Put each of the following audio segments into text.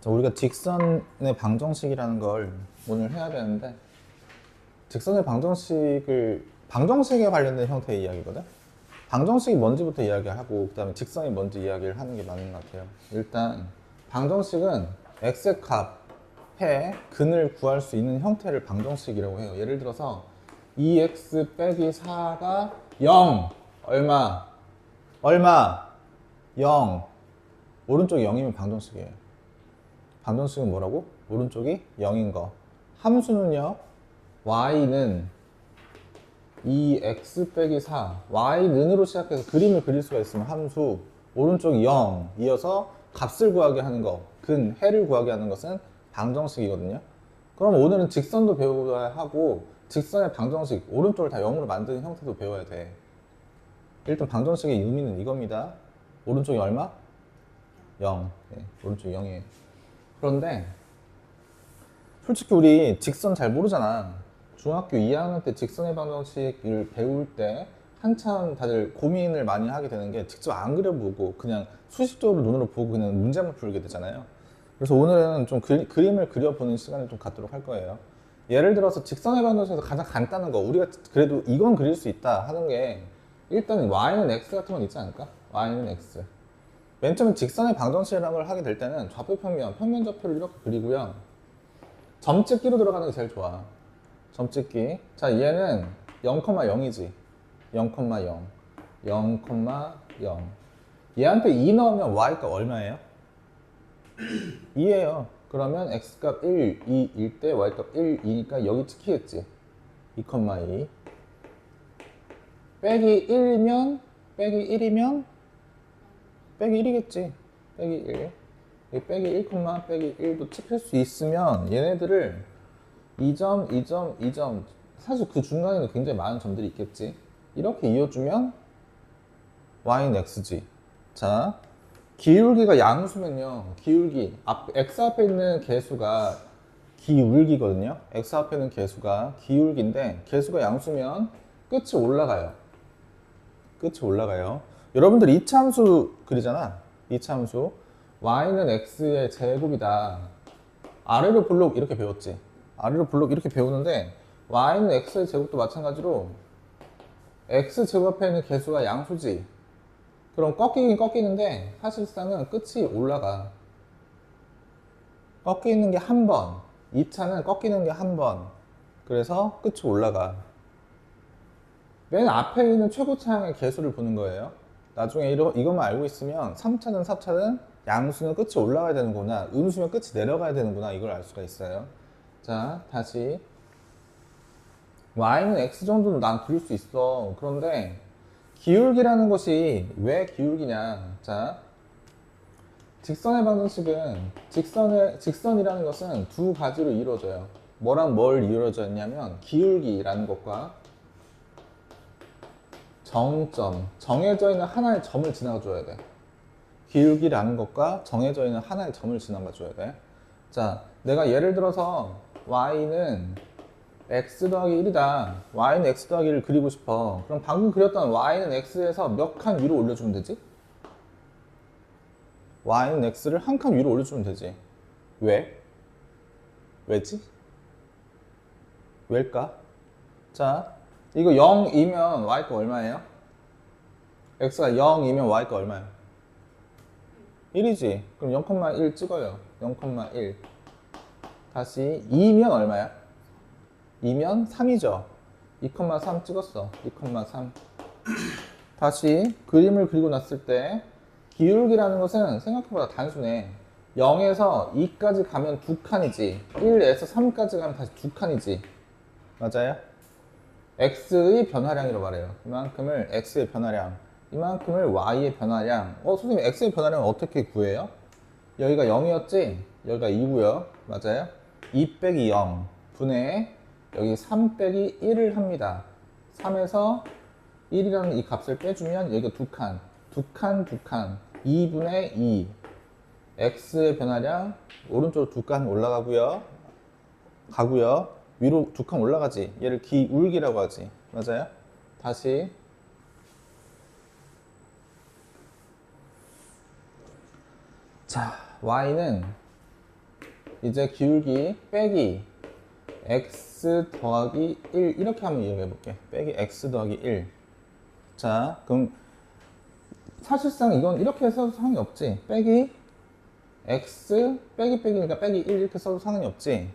자, 우리가 직선의 방정식이라는 걸 오늘 해야 되는데, 직선의 방정식에 관련된 형태의 이야기거든? 방정식이 뭔지부터 이야기하고 그 다음에 직선이 뭔지 이야기를 하는 게 맞는 것 같아요. 일단 방정식은 x의 값의 근을 구할 수 있는 형태를 방정식이라고 해요. 예를 들어서 2x 빼기 4가 0 얼마 0 오른쪽이 0이면 방정식이에요. 방정식은 뭐라고? 오른쪽이 0인 거. 함수는요, y는 2x 빼기 4 y는으로 시작해서 그림을 그릴 수가 있으면 함수 오른쪽이 0 이어서 값을 구하게 하는 거, 해를 구하게 하는 것은 방정식이거든요. 그럼 오늘은 직선도 배워야 하고 직선의 방정식 오른쪽을 다 0으로 만드는 형태도 배워야 돼. 일단 방정식의 의미는 이겁니다. 오른쪽이 얼마? 0. 네, 오른쪽이 0이에요. 그런데 솔직히 우리 직선 잘 모르잖아. 중학교 2학년 때 직선의 방정식을 배울 때 한참 다들 고민을 많이 하게 되는 게 직접 안 그려보고 그냥 수식적으로 눈으로 보고 그냥 문제만 풀게 되잖아요. 그래서 오늘은 좀 그림을 그려보는 시간을 좀 갖도록 할 거예요. 예를 들어서 직선의 방정식에서 가장 간단한 거, 우리가 그래도 이건 그릴 수 있다 하는 게 일단 y는 x 같은 건 있지 않을까? y는 x. 맨 처음에 직선의 방정식이라는 걸 하게 될 때는 좌표 평면, 평면 좌표를 이렇게 그리고요. 점찍기로 들어가는 게 제일 좋아. 점찍기. 자, 얘는 0,0이지. 0,0. 0,0. 얘한테 2 넣으면 y값 얼마예요? 2예요. 그러면 x값 1, 2일 때 y값 1, 2니까 여기 찍히겠지. 2,2. 빼기 1이면, 빼기 1이면, 빼기 1이겠지. 빼기 1. 빼기 1, 빼기 1도 찍힐 수 있으면 얘네들을 2점, 2점, 2점 사실 그 중간에는 굉장히 많은 점들이 있겠지. 이렇게 이어주면 y는 x지. 자, 기울기가 양수면요, 기울기 x 앞에 있는 개수가 기울기거든요. x 앞에 있는 개수가 기울기인데 개수가 양수면 끝이 올라가요. 끝이 올라가요. 여러분들 이차함수 그리잖아. 이차함수 y는 x의 제곱이다. 아래로 블록 이렇게 배웠지. 아래로 블록 이렇게 배우는데 y는 x의 제곱도 마찬가지로 x 제곱 앞에 있는 개수가 양수지. 그럼 꺾이긴 꺾이는데 사실상은 끝이 올라가. 꺾이는 게 한 번, 2차는 꺾이는 게 한 번. 그래서 끝이 올라가. 맨 앞에 있는 최고차항의 개수를 보는 거예요. 나중에 이것만 알고 있으면 3차든 4차든 양수는 끝이 올라가야 되는구나, 음수면 끝이 내려가야 되는구나, 이걸 알 수가 있어요. 자, 다시 y는 x 정도는 난 그릴 수 있어. 그런데 기울기라는 것이 왜 기울기냐? 자, 직선의 방정식은 직선이라는 것은 두 가지로 이루어져요. 뭐랑 뭘 이루어져 있냐면 기울기라는 것과 정점, 정해져 있는 하나의 점을 지나가줘야 돼. 기울기라는 것과 정해져 있는 하나의 점을 지나가줘야 돼. 자, 내가 예를 들어서 y는 x 더하기 1이다. y는 x 더하기 1을 그리고 싶어. 그럼 방금 그렸던 y는 x에서 몇 칸 위로 올려주면 되지? y는 x를 한 칸 위로 올려주면 되지. 왜? 왜지? 왜일까? 자, 이거 0이면 y값 얼마예요? x가 0이면 y값 얼마예요? 1이지. 그럼 0,1 찍어요. 0,1. 다시 2면 얼마야? 2면 3이죠. 2,3 찍었어. 2,3. 다시 그림을 그리고 났을 때 기울기라는 것은 생각보다 단순해. 0에서 2까지 가면 두 칸이지. 1에서 3까지 가면 다시 두 칸이지. 맞아요? x의 변화량이라고 말해요. 이만큼을 x의 변화량, 이만큼을 y의 변화량. 선생님, x의 변화량은 어떻게 구해요? 여기가 0이었지? 여기가 2고요. 맞아요? 2 빼기 0 분의 여기 3 빼기 1을 합니다. 3에서 1이라는 이 값을 빼주면 여기가 두 칸, 두 칸, 두 칸, 2분의 2. x의 변화량 오른쪽으로 두 칸 올라가고요. 위로 두 칸 올라가지. 얘를 기울기라고 하지. 맞아요? 다시 자, y는 이제 기울기 빼기 x 더하기 1 이렇게 한번 이해해 볼게. 빼기 x 더하기 1. 자, 그럼 사실상 이건 이렇게 써도 상관이 없지. 빼기 x 빼기 빼기니까 빼기 1 이렇게 써도 상관이 없지.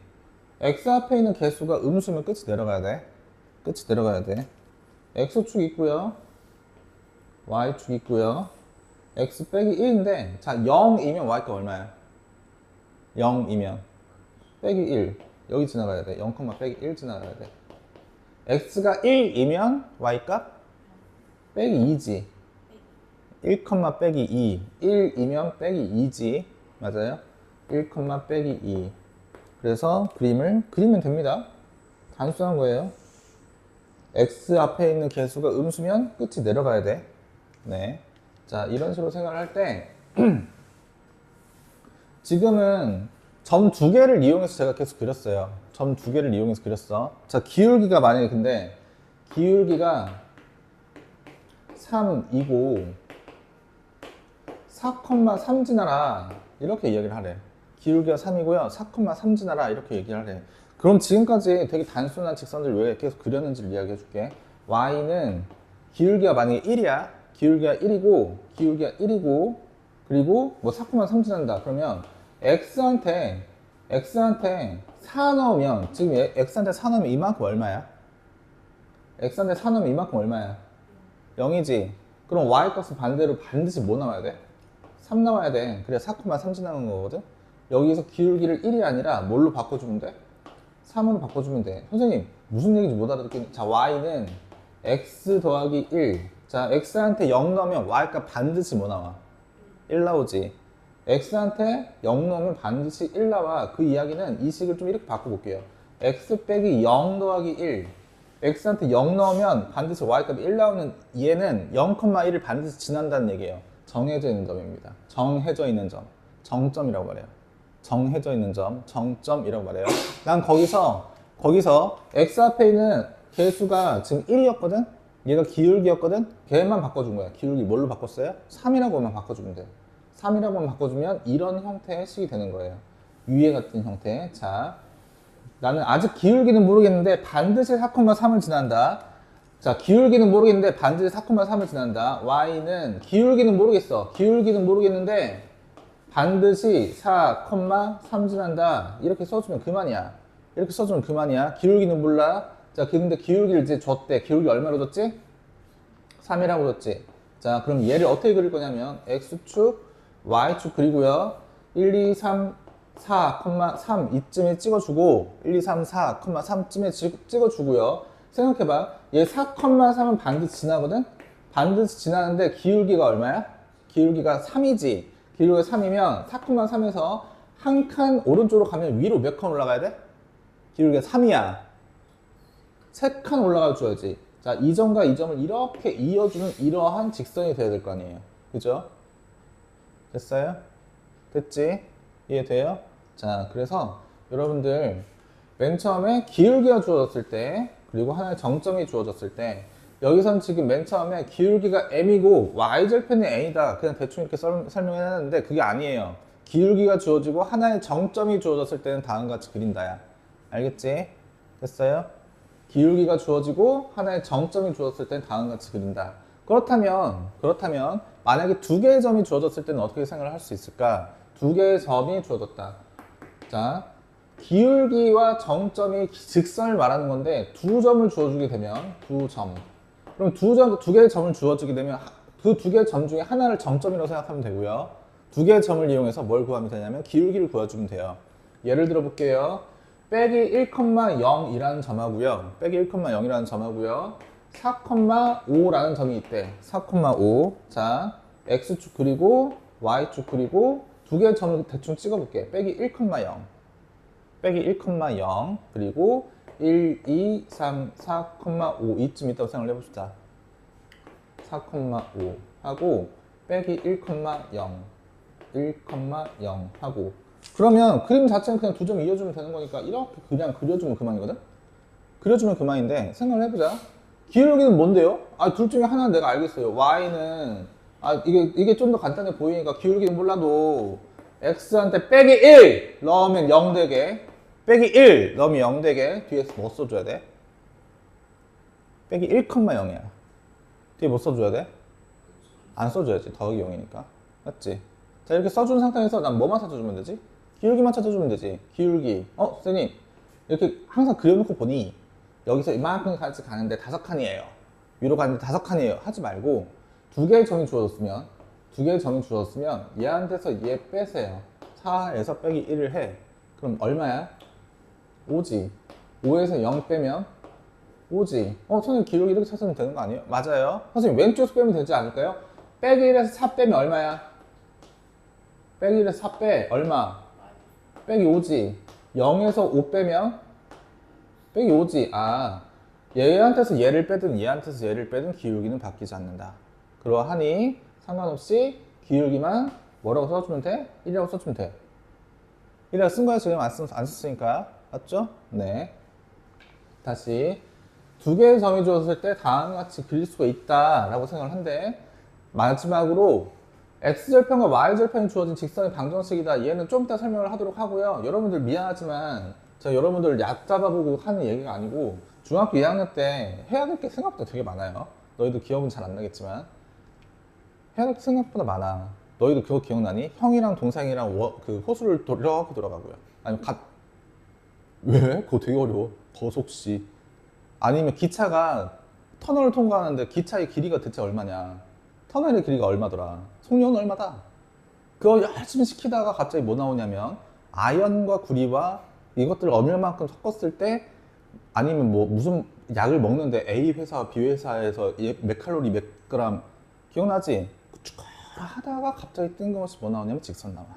x 앞에 있는 개수가 음수면 끝이 내려가야 돼. 끝이 내려가야 돼. x축 있고요. y축 있고요. x 빼기 1인데 자 0이면 y가 얼마야? 0이면 빼기 1 여기 지나가야 돼. 0, 빼기 1 지나가야 돼. x가 1이면 y값 빼기 2지. 1, 빼기 2 1이면 빼기 2지. 맞아요? 1, 빼기 2 그래서 그림을 그리면 됩니다. 단순한 거예요. x 앞에 있는 개수가 음수면 끝이 내려가야 돼. 네. 자, 이런 식으로 생각을 할 때 지금은 점 두 개를 이용해서 제가 계속 그렸어요. 점 두 개를 이용해서 그렸어. 자, 기울기가 만약에 근데 기울기가 3이고 4,3 지나라 이렇게 이야기를 하래. 기울기가 3이고요 4,3 지나라 이렇게 얘기를 하래. 그럼 지금까지 되게 단순한 직선들 왜 계속 그렸는지를 이야기해 줄게. y는 기울기가 만약에 1이야. 기울기가 1이고 기울기가 1이고 그리고 뭐 4,3 지난다. 그러면 x한테 4 넣으면 지금 x한테 4 넣으면 이만큼 얼마야? x한테 4 넣으면 이만큼 얼마야? 0이지. 그럼 y 값은 반대로 반드시 뭐 나와야 돼? 3 나와야 돼. 그래야 4,3 지나는 거거든. 여기서 기울기를 1이 아니라 뭘로 바꿔주면 돼? 3으로 바꿔주면 돼. 선생님 무슨 얘기인지 못 알아듣겠네. 자, y는 x 더하기 1. 자, x한테 0 넣으면 y값 반드시 뭐 나와? 1 나오지. x한테 0 넣으면 반드시 1 나와. 그 이야기는 이 식을 좀 이렇게 바꿔볼게요. x 빼기 0 더하기 1. x한테 0 넣으면 반드시 y값이 1 나오는 얘는 0,1을 반드시 지난다는 얘기예요. 정해져 있는 점입니다. 정해져 있는 점. 정점이라고 말해요. 정해져 있는 점, 정점이라고 말해요. 난 거기서 x 앞에 있는 개수가 지금 1이었거든? 얘가 기울기였거든? 걔만 바꿔준 거야. 기울기 뭘로 바꿨어요? 3이라고만 바꿔주면 돼. 3이라고만 바꿔주면 이런 형태의 식이 되는 거예요. 위에 같은 형태. 자, 나는 아직 기울기는 모르겠는데 반드시 4,3을 지난다. 자, 기울기는 모르겠는데 반드시 4,3을 지난다. y는 기울기는 모르겠어. 기울기는 모르겠는데 반드시 4,3 지난다. 이렇게 써주면 그만이야. 이렇게 써주면 그만이야. 기울기는 몰라. 자, 근데 기울기를 이제 줬대. 기울기 얼마로 줬지? 3이라고 줬지. 자, 그럼 얘를 어떻게 그릴 거냐면 x축, y축 그리고요. 1, 2, 3, 4,3 이쯤에 찍어주고 1, 2, 3, 4,3쯤에 찍어주고요. 생각해봐. 얘 4,3은 반드시 지나거든? 반드시 지나는데 기울기가 얼마야? 기울기가 3이지. 기울기가 3이면 4,3에서 한 칸 오른쪽으로 가면 위로 몇 칸 올라가야 돼? 기울기가 3이야. 3칸 올라가 줘야지. 자, 이 점과 이 점을 이렇게 이어주는 이러한 직선이 돼야 될 거 아니에요. 그죠? 됐어요? 됐지? 이해돼요? 자, 그래서 여러분들 맨 처음에 기울기가 주어졌을 때 그리고 하나의 정점이 주어졌을 때 여기선 지금 맨 처음에 기울기가 m이고 y절편이 n이다. 그냥 대충 이렇게 설명해놨는데 그게 아니에요. 기울기가 주어지고 하나의 정점이 주어졌을 때는 다음과 같이 그린다야. 알겠지? 됐어요? 기울기가 주어지고 하나의 정점이 주어졌을 때는 다음과 같이 그린다. 그렇다면 만약에 두 개의 점이 주어졌을 때는 어떻게 생각을 할 수 있을까? 두 개의 점이 주어졌다. 자, 기울기와 정점이 직선을 말하는 건데 두 점을 주어주게 되면 두 점. 그럼 두 개의 점을 주어주게 되면 그 두 개의 점 중에 하나를 정점이라고 생각하면 되고요. 두 개의 점을 이용해서 뭘 구하면 되냐면 기울기를 구해주면 돼요. 예를 들어 볼게요. 빼기 1,0이라는 점하고요. 빼기 1,0이라는 점하고요. 4,5라는 점이 있대. 4,5. 자, x축 그리고 y축 그리고 두 개의 점을 대충 찍어볼게. 빼기 1,0. 빼기 1,0 그리고 1, 2, 3, 4,5 이쯤 있다고 생각을 해봅시다. 4,5 하고 빼기 1,0 1,0 하고 그러면 그림 자체는 그냥 두 점 이어주면 되는 거니까 이렇게 그냥 그려주면 그만이거든? 그려주면 그만인데 생각을 해보자. 기울기는 뭔데요? 아, 둘 중에 하나는 내가 알겠어요. y는 이게 좀 더 간단해 보이니까 기울기는 몰라도 x한테 빼기 1 넣으면 0 되게, 빼기 1 넣으면 0 되게. 뒤에 뭐 써줘야 돼? 빼기 1,0이야. 뒤에 뭐 써줘야 돼? 안 써줘야지. 더하기 0이니까. 맞지? 자, 이렇게 써준 상태에서 난 뭐만 찾아주면 되지? 기울기만 찾아주면 되지. 기울기. 선생님, 이렇게 항상 그려놓고 보니 여기서 이만큼까지 가는데 5칸이에요. 위로 가는데 5칸이에요. 하지 말고 두 개의 점이 주어졌으면 얘한테서 얘 빼세요. 4에서 빼기 1을 해. 그럼 얼마야? 5지. 5에서 0 빼면 5지. 선생님 기울기 이렇게 찾으면 되는 거 아니에요? 맞아요. 선생님 왼쪽에서 빼면 되지 않을까요? 빼기 1에서 4 빼면 얼마야? 빼기 1에서 4 빼. 얼마? 빼기 5지. 0에서 5 빼면 빼기 5지. 얘한테서 얘를 빼든 얘한테서 얘를 빼든 기울기는 바뀌지 않는다. 그러하니 상관없이 기울기만 뭐라고 써주면 돼? 1이라고 써주면 돼. 1이라고 쓴 거야. 지금 안 썼으니까. 맞죠? 네. 다시 두 개의 점이 주어졌을 때 다음과 같이 그릴 수가 있다라고 생각을 한데, 마지막으로 x절편과 y절편이 주어진 직선의 방정식이다. 얘는 좀 이따 설명을 하도록 하고요. 여러분들 미안하지만 제가 여러분들 약 잡아보고 하는 얘기가 아니고 중학교 2학년 때 해야 될 게 생각보다 되게 많아요. 너희도 기억은 잘 안 나겠지만 해야 될 게 생각보다 많아. 너희도 그거 기억나니? 형이랑 동생이랑 그 호수를 돌아가고요. 아니면 왜? 그거 되게 어려워. 거속시. 아니면 기차가 터널을 통과하는데 기차의 길이가 대체 얼마냐? 터널의 길이가 얼마더라? 속력은 얼마다? 그거 열심히 시키다가 갑자기 뭐 나오냐면 아연과 구리와 이것들을 어느 만큼 섞었을 때, 아니면 뭐 무슨 약을 먹는데 A 회사와 B 회사에서 몇 칼로리 몇 그램 기억나지? 쭉 하다가 갑자기 뜬금없이 뭐 나오냐면 직선 나와.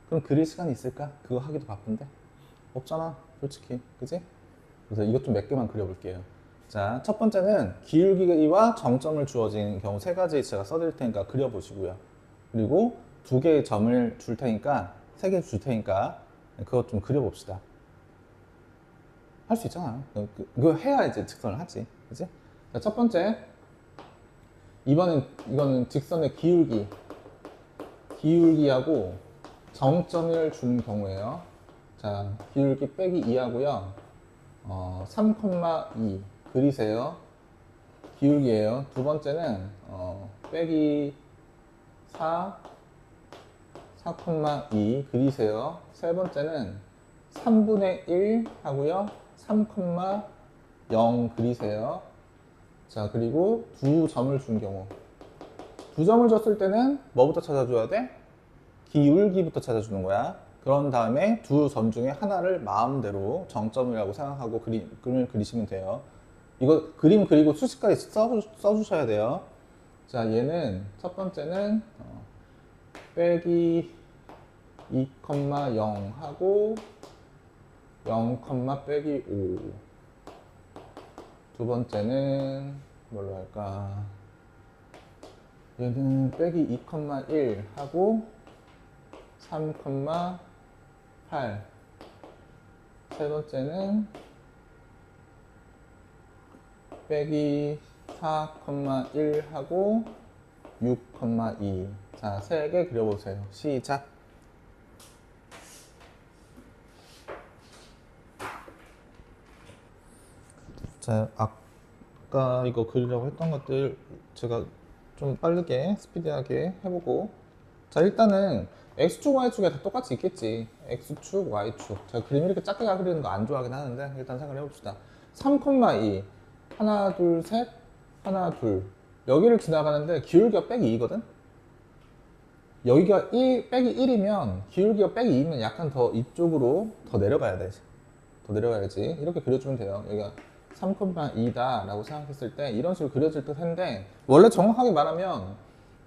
그럼 그릴 시간이 있을까? 그거 하기도 바쁜데 없잖아 솔직히. 그지? 그래서 이것 좀 몇 개만 그려볼게요. 자, 첫 번째는 기울기와 정점을 주어진 경우 세 가지 제가 써드릴 테니까 그려보시고요. 그리고 두 개의 점을 줄 테니까, 세 개 줄 테니까 그것 좀 그려봅시다. 할 수 있잖아. 그거 해야 이제 직선을 하지. 그치? 자, 첫 번째. 이거는 직선의 기울기하고 정점을 주는 경우예요. 자, 기울기 빼기 2하고요. 3,2 그리세요. 기울기예요. 두 번째는 빼기 4,2 그리세요. 세 번째는 3분의 1 하고요. 3,0 그리세요. 자, 그리고 두 점을 준 경우. 두 점을 줬을 때는 뭐부터 찾아줘야 돼? 기울기부터 찾아주는 거야. 그런 다음에 두 점 중에 하나를 마음대로 정점이라고 생각하고 그림을 그리시면 돼요. 이거 그림 그리고 수식까지 써주셔야 돼요. 자, 얘는 첫 번째는 빼기 2,0 하고 0, 빼기 5. 두 번째는 뭘로 할까? 얘는 빼기 2,1 하고 3,8. 세 번째는 빼기 4,1 하고 6,2. 자, 세 개 그려보세요. 시작. 자, 아까 이거 그리려고 했던 것들 제가 좀 빠르게 스피디하게 해보고, 자, 일단은 X축, Y축에 다 똑같이 있겠지. X축, Y축. 제가 그림 이렇게 작게 그리는 거 안 좋아하긴 하는데 일단 생각을 해봅시다. 3,2 하나 둘 셋 하나 둘, 여기를 지나가는데 기울기가 빼기 2거든? 여기가 빼기 1이면 기울기가 빼기 2면 약간 더 이쪽으로 더 내려가야 되지. 더 내려가야지. 이렇게 그려주면 돼요. 여기가 3,2다 라고 생각했을 때 이런 식으로 그려질 듯 한데, 원래 정확하게 말하면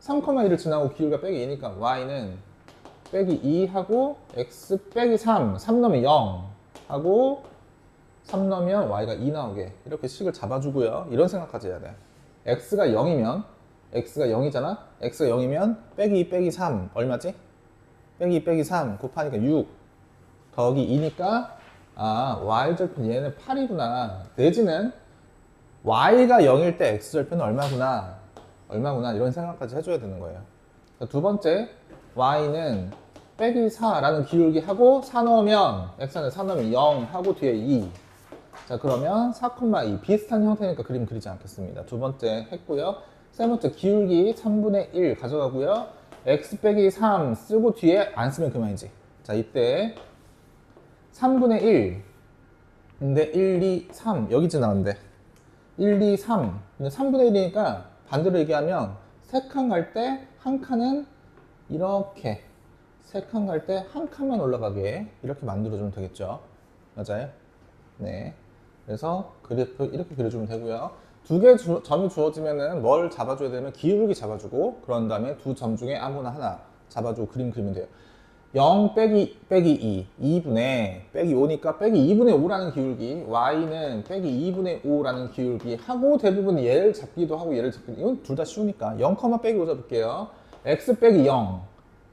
3,2를 지나고 기울기가 빼기 2니까 y는 빼기 2 하고 x 빼기 3 넣으면 0 하고 3 넣으면 y가 2 나오게 이렇게 식을 잡아주고요. 이런 생각까지 해야 돼. x가 0이면 x가 0이잖아. x가 0이면 빼기 2 빼기 3 얼마지? 빼기 2 빼기 3 곱하니까 6 더하기 2니까 y절편 얘는 8이구나. 내지는 y가 0일 때 x절편은 얼마구나 이런 생각까지 해줘야 되는 거예요. 두 번째, y는 빼기 4라는 기울기 하고 4 넣으면 x 안에 4 넣으면 0 하고 뒤에 2. 자, 그러면 4,2 비슷한 형태니까 그림 그리지 않겠습니다. 두 번째 했고요. 세 번째 기울기 3분의 1 가져가고요. x 빼기 3 쓰고 뒤에 안 쓰면 그만이지. 자, 이때 3분의 1 근데 1, 2, 3 여기 지나갔는데 1, 2, 3 근데 3분의 1이니까 반대로 얘기하면 3칸 갈 때 한 칸은 이렇게 3칸 갈 때 한 칸만 올라가게 이렇게 만들어주면 되겠죠. 맞아요? 네. 그래서 그래프 이렇게 그려주면 되고요. 두 개의 점이 주어지면은 뭘 잡아줘야 되면 기울기 잡아주고 그런 다음에 두 점 중에 아무나 하나 잡아주고 그림 그리면 돼요. 0 빼기 2 2분의 빼기 5니까 빼기 2분의 5라는 기울기 y는 빼기 2분의 5라는 기울기 하고 대부분 얘를 잡기도 하고 얘를 잡기도 이건 둘 다 쉬우니까 0, 빼기 5 잡을게요. x 빼기 0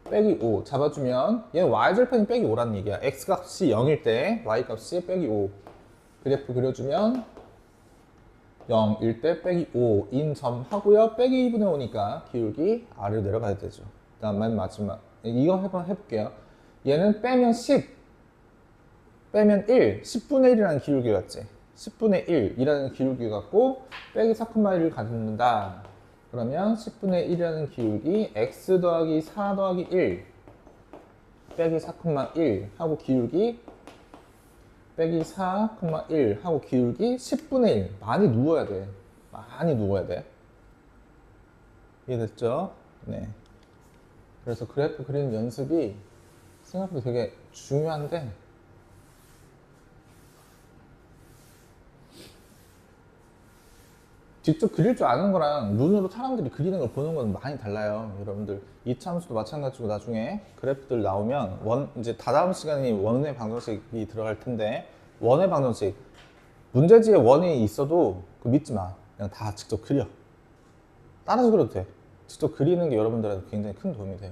빼기 5 잡아주면 얘는 y절편이 빼기 5라는 얘기야. x값이 0일 때 y값이 빼기 5 그래프 그려주면 0일 때 빼기 5인 점 하고요. 빼기 2분의 5니까 기울기 아래로 내려가야 되죠. 그 다음 맨 마지막 이거 한번 해볼게요. 얘는 빼면 10 빼면 1 10분의 1이라는 기울기 같지. 10분의 1이라는 기울기 갖고 빼기 4,1을 갖는다. 그러면 10분의 1이라는 기울기 x 더하기 4 더하기 1 빼기 4,1 하고 기울기 빼기 4,1 하고 기울기 10분의 1 많이 누워야 돼. 많이 누워야 돼. 이해됐죠? 네. 그래서 그래프 그리는 연습이 생각보다 되게 중요한데 직접 그릴 줄 아는 거랑 눈으로 사람들이 그리는 걸 보는 건 많이 달라요. 여러분들 이차함수도 마찬가지고 나중에 그래프들 나오면 이제 다다음 시간이 원의 방정식이 들어갈 텐데 원의 방정식 문제지에 원이 있어도 그거 믿지 마. 그냥 다 직접 그려. 따라서 그려도 돼. 직접 그리는 게 여러분들한테 굉장히 큰 도움이 돼요.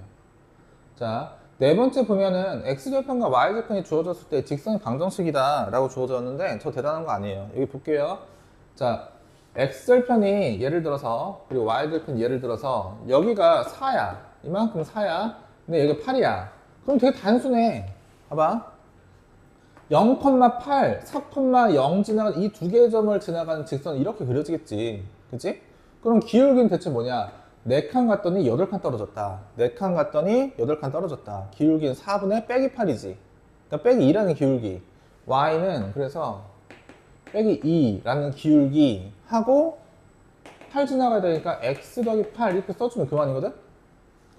자, 네 번째 보면은 x절편과 y절편이 주어졌을 때 직선의 방정식이다 라고 주어졌는데 저 대단한 거 아니에요. 여기 볼게요. 자, x절편이 예를 들어서 그리고 y절편 예를 들어서 여기가 4야. 이만큼 4야. 근데 여기가 8이야. 그럼 되게 단순해. 봐봐. 0,8, 4,0 지나간 이 두 개의 점을 지나가는 직선은 이렇게 그려지겠지. 그치? 그럼 기울기는 대체 뭐냐? 4칸 갔더니 8칸 떨어졌다. 4칸 갔더니 8칸 떨어졌다. 기울기는 4분의 빼기 8이지. 그러니까 빼기 2라는 기울기. y는 그래서 빼기 2라는 기울기 하고 8 지나가야 되니까 x 더하기 8 이렇게 써주면 그만이거든?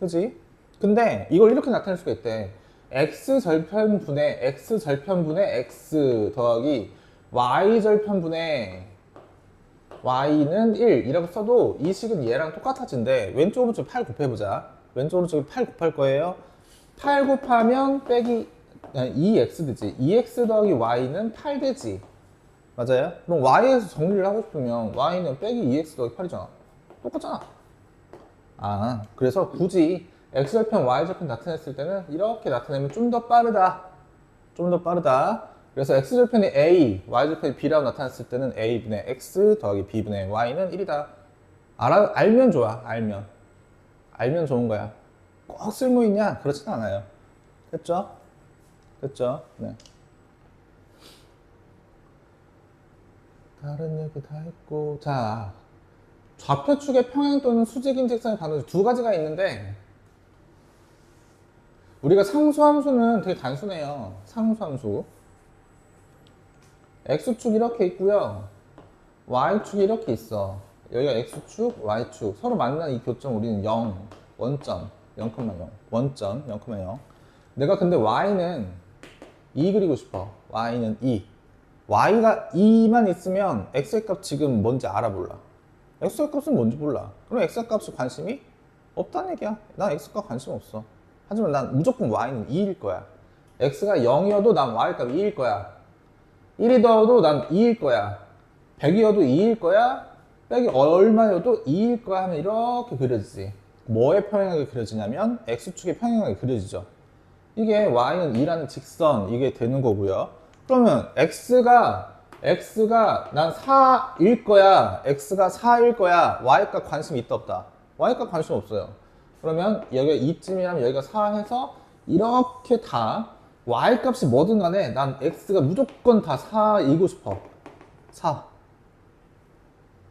그치? 근데 이걸 이렇게 나타낼 수가 있대. x절편분의 x 더하기 y절편분의 y는 1 이라고 써도 이 식은 얘랑 똑같아진대. 왼쪽 오른쪽 8 곱해보자. 왼쪽 오른쪽에 8 곱할 거예요. 8 곱하면 빼기 2x 되지. 2x 더하기 y는 8 되지. 맞아요? 그럼 y에서 정리를 하고 싶으면 y는 빼기 2x 더하기 8이잖아. 똑같잖아. 아, 그래서 굳이 x절편 y절편 나타냈을 때는 이렇게 나타내면 좀 더 빠르다. 좀 더 빠르다. 그래서 x절편이 a, y절편이 b라고 나타났을 때는 a분의 x 더하기 b분의 y는 1이다. 알면 좋아. 알면 좋은 거야. 꼭 쓸모 있냐? 그렇진 않아요. 됐죠? 됐죠? 네. 다른 얘기 다 했고. 자, 좌표축의 평행 또는 수직인 직선의 방정식 두 가지가 있는데 우리가 상수함수는 되게 단순해요. 상수함수. x축 이렇게 있고요. y축이 이렇게 있어. 여기가 x축, y축. 서로 만나는 이 교점 우리는 0, 원점, 0,0. 원점, 0,0. 내가 근데 y는 2 그리고 싶어. y는 2. y가 2만 있으면 x의 값 지금 뭔지 알아볼라. x의 값은 뭔지 몰라. 그럼 x의 값에 관심이 없다는 얘기야. 난 x값 관심 없어. 하지만 난 무조건 y는 2일 거야. x가 0이어도 난 y값 2일 거야. 1이더라도 난 2일 거야. 100이어도 2일 거야. 빼기 얼마여도 2일 거야 하면 이렇게 그려지지. 뭐에 평행하게 그려지냐면 x축에 평행하게 그려지죠. 이게 y는 2라는 직선 이게 되는 거고요. 그러면 x가 난 4일 거야. x가 4일 거야. y값 관심 있다 없다? y값 관심 없어요. 그러면 여기가 2쯤이라면 여기가 4 해서 이렇게 다 y 값이 뭐든 간에 난 x가 무조건 다 4이고 싶어. 4.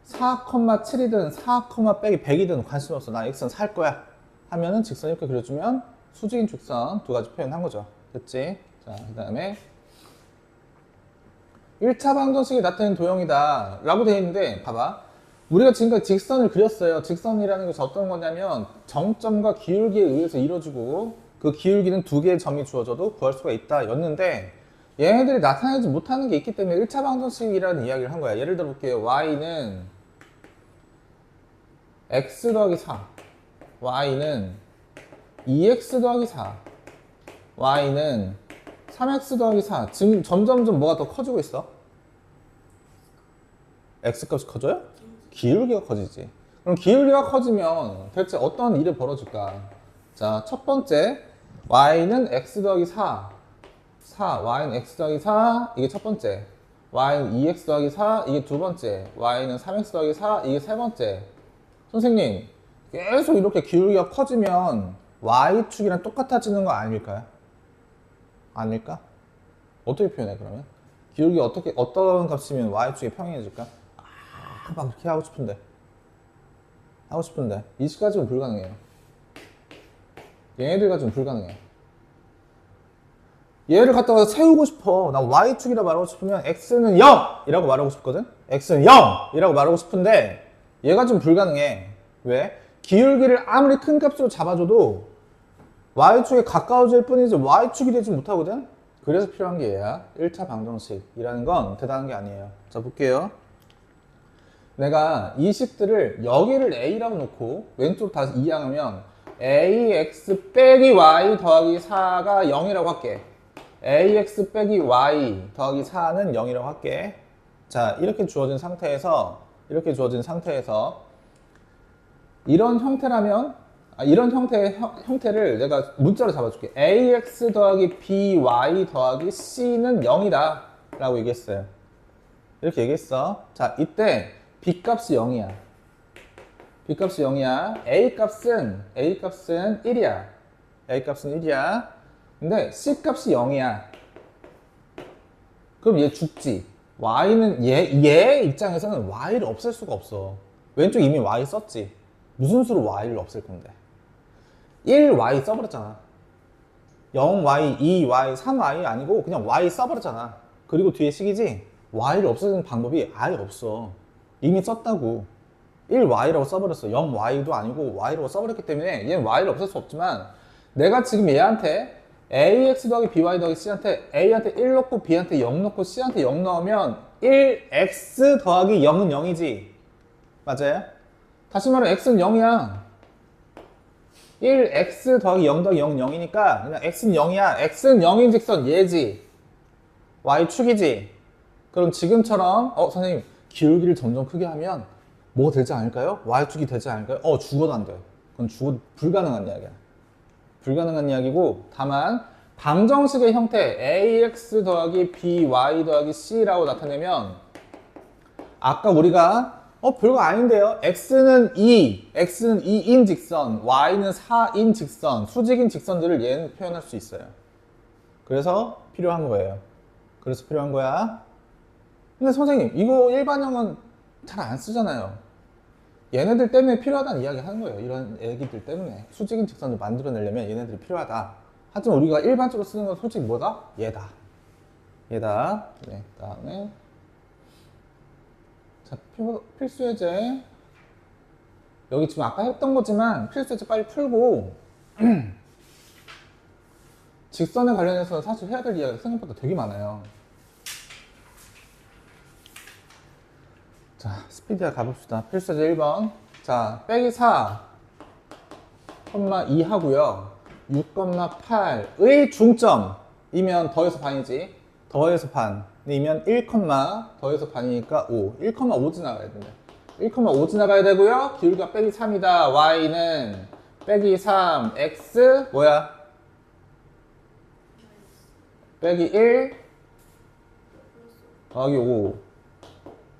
4,7이든 4, 빼기 100이든 관심 없어. 난 x는 살 거야. 하면은 직선 이렇게 그려주면 수직인 직선 두 가지 표현한 거죠. 됐지? 자, 그 다음에 1차 방정식이 나타낸 도형이다 라고 되어 있는데 봐봐. 우리가 지금까지 직선을 그렸어요. 직선이라는 것이 어떤 거냐면 정점과 기울기에 의해서 이루어지고 그 기울기는 두 개의 점이 주어져도 구할 수가 있다 였는데 얘네들이 나타내지 못하는 게 있기 때문에 1차 방정식이라는 이야기를 한 거야. 예를 들어 볼게요. y는 x 더하기 4, y는 2x 더하기 4, y는 3x 더하기 4. 지금 점점점 뭐가 더 커지고 있어? x 값이 커져요? 기울기가 커지지. 그럼 기울기가 커지면 대체 어떤 일이 벌어질까? 자, 첫 번째 y는 x 더하기 4, y는 x 더하기 4, 이게 첫 번째. y는 2x 더하기 4, 이게 두 번째. y는 3x 더하기 4, 이게 세 번째. 선생님, 계속 이렇게 기울기가 커지면 y축이랑 똑같아지는 거 아닐까요? 아닐까? 어떻게 표현해 그러면? 기울기가 어떤 값이면 y축이 평행해질까? 막 그렇게 하고 싶은데 이 식까지는 불가능해요. 얘네들 가지고는 불가능해. 얘를 갖다가 세우고 싶어. 나 y축이라 말하고 싶으면 x는 0 이라고 말하고 싶거든. x는 0 이라고 말하고 싶은데 얘가 좀 불가능해. 왜? 기울기를 아무리 큰 값으로 잡아줘도 y축에 가까워질 뿐이지 y축이 되지 못하거든. 그래서 필요한 게 얘야. 1차 방정식이라는 건 대단한 게 아니에요. 자, 볼게요. 내가 이 식들을 여기를 a라고 놓고 왼쪽 다 이항하면 ax 빼기 y 더하기 4가 0이라고 할게. ax 빼기 y 더하기 4는 0이라고 할게. 자, 이렇게 주어진 상태에서 이런 형태라면 이런 형태를 내가 문자로 잡아줄게. ax 더하기 by 더하기 c는 0이다 라고 얘기했어요. 이렇게 얘기했어. 자, 이때 b값이 0이야. b값이 0이야. a값은 1이야. a값은 1이야. 근데 c값이 0이야. 그럼 얘 죽지. y는 얘 입장에서는 y를 없앨 수가 없어. 왼쪽 이미 y 썼지. 무슨 수로 y를 없앨 건데? 1y 써버렸잖아. 0y, 2y, 3y 아니고 그냥 y 써버렸잖아. 그리고 뒤에 식이지? y를 없애는 방법이 아예 없어. 이미 썼다고. 1y라고 써버렸어. 0y도 아니고 y라고 써버렸기 때문에 얘는 y를 없앨 수 없지만 내가 지금 얘한테 ax 더하기 by 더하기 c한테 a한테 1 넣고 b한테 0 넣고 c한테 0 넣으면 1x 더하기 0은 0이지. 맞아요? 다시 말해 x는 0이야. 1x 더하기 0 더하기 0은 0이니까 그냥 x는 0이야. x는 0인 직선 얘지. y축이지. 그럼 지금처럼 선생님 기울기를 점점 크게 하면 뭐 되지 않을까요? y축이 되지 않을까요? 죽어도 안 돼. 그건 죽어도 불가능한 이야기야. 불가능한 이야기고 다만 방정식의 형태 ax 더하기 by 더하기 c라고 나타내면 아까 우리가 별거 아닌데요. x는 2인 직선, y는 4인 직선, 수직인 직선들을 얘는 표현할 수 있어요. 그래서 필요한 거예요. 근데 선생님 이거 일반형은 잘 안 쓰잖아요. 얘네들 때문에 필요하다는 이야기 하는 거예요. 이런 애기들 때문에 수직인 직선을 만들어내려면 얘네들이 필요하다. 하지만 우리가 일반적으로 쓰는 건 솔직히 뭐다? 얘다. 네, 다음에 자, 필수 예제. 여기 지금 아까 했던 거지만 필수 예제 빨리 풀고 직선에 관련해서 사실 해야 될 이야기가 생각보다 되게 많아요. 자, 스피디하 가봅시다. 필수 예제 1번. 자, 빼기 4, 2 하고요. 6,8의 중점이면 더해서 반이지. 더해서 반이면 1, 더해서 반이니까 5. 1,5 지나가야 된다. 1,5 지나가야 되고요. 기울기가 빼기 3이다. y는 빼기 3, x 뭐야? 빼기 1 더하기 5.